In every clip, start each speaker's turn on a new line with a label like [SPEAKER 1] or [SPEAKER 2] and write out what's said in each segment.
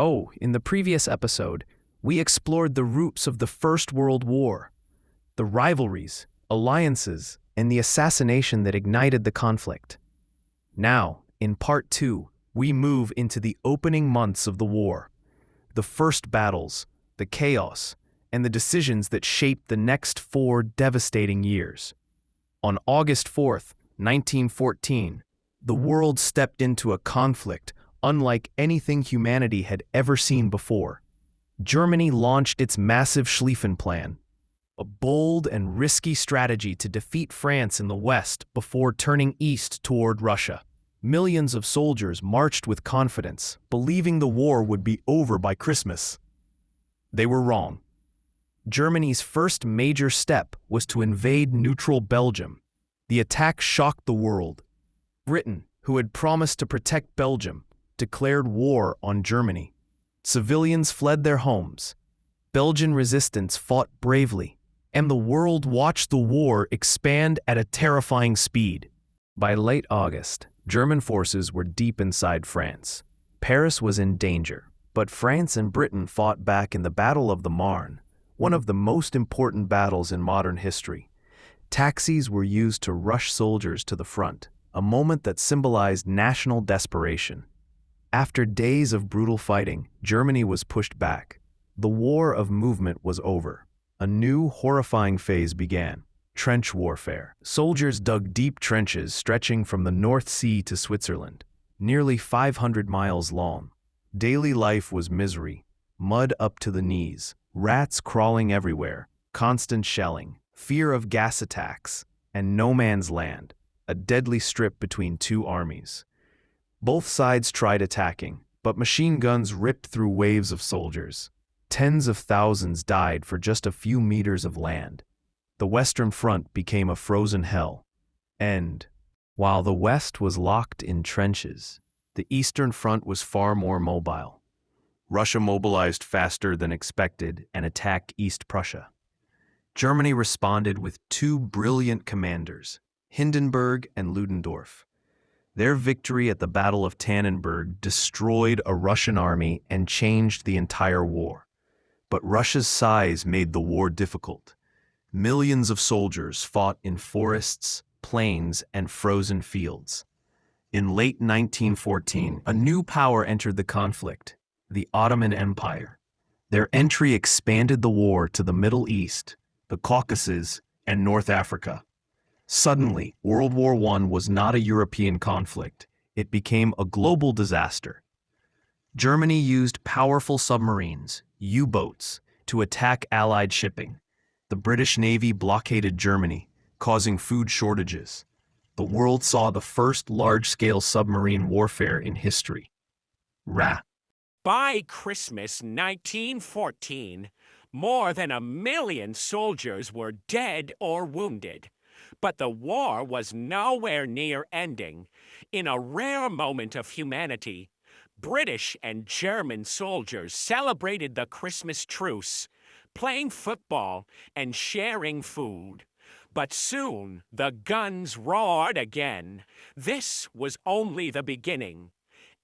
[SPEAKER 1] Oh, in the previous episode, we explored the roots of the First World War, the rivalries, alliances, and the assassination that ignited the conflict. Now, in Part 2, we move into the opening months of the war, the first battles, the chaos, and the decisions that shaped the next 4 devastating years. On August 4th, 1914, the world stepped into a conflict unlike anything humanity had ever seen before. Germany launched its massive Schlieffen Plan, a bold and risky strategy to defeat France in the west before turning east toward Russia. Millions of soldiers marched with confidence, believing the war would be over by Christmas. They were wrong. Germany's first major step was to invade neutral Belgium. The attack shocked the world. Britain, who had promised to protect Belgium, declared war on Germany. Civilians fled their homes. Belgian resistance fought bravely, and the world watched the war expand at a terrifying speed. By late August, German forces were deep inside France. Paris was in danger, but France and Britain fought back in the Battle of the Marne, one of the most important battles in modern history. Taxis were used to rush soldiers to the front, a moment that symbolized national desperation. After days of brutal fighting, Germany was pushed back. The war of movement was over. A new, horrifying phase began: trench warfare. Soldiers dug deep trenches stretching from the North Sea to Switzerland, nearly 500 miles long. Daily life was misery: mud up to the knees, rats crawling everywhere, constant shelling, fear of gas attacks, and no man's land, a deadly strip between two armies. Both sides tried attacking, but machine guns ripped through waves of soldiers. Tens of thousands died for just a few meters of land. The Western Front became a frozen hell. And while the West was locked in trenches, the Eastern Front was far more mobile. Russia mobilized faster than expected and attacked East Prussia. Germany responded with 2 brilliant commanders, Hindenburg and Ludendorff. Their victory at the Battle of Tannenberg destroyed a Russian army and changed the entire war. But Russia's size made the war difficult. Millions of soldiers fought in forests, plains, and frozen fields. In late 1914, a new power entered the conflict: the Ottoman Empire. Their entry expanded the war to the Middle East, the Caucasus, and North Africa. Suddenly, World War I was not a European conflict. It became a global disaster. Germany used powerful submarines, U-boats, to attack Allied shipping. The British Navy blockaded Germany, causing food shortages. The world saw the first large-scale submarine warfare in history.
[SPEAKER 2] By Christmas 1914, more than 1 million soldiers were dead or wounded. But the war was nowhere near ending. In a rare moment of humanity, British and German soldiers celebrated the Christmas truce, playing football and sharing food. But soon the guns roared again. This was only the beginning.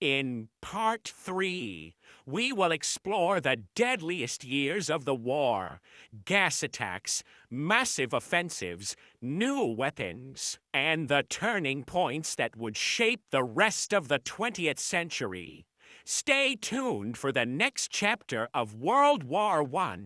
[SPEAKER 2] In Part 3, we will explore the deadliest years of the war: gas attacks, massive offensives, new weapons, and the turning points that would shape the rest of the 20th century. Stay tuned for the next chapter of World War I.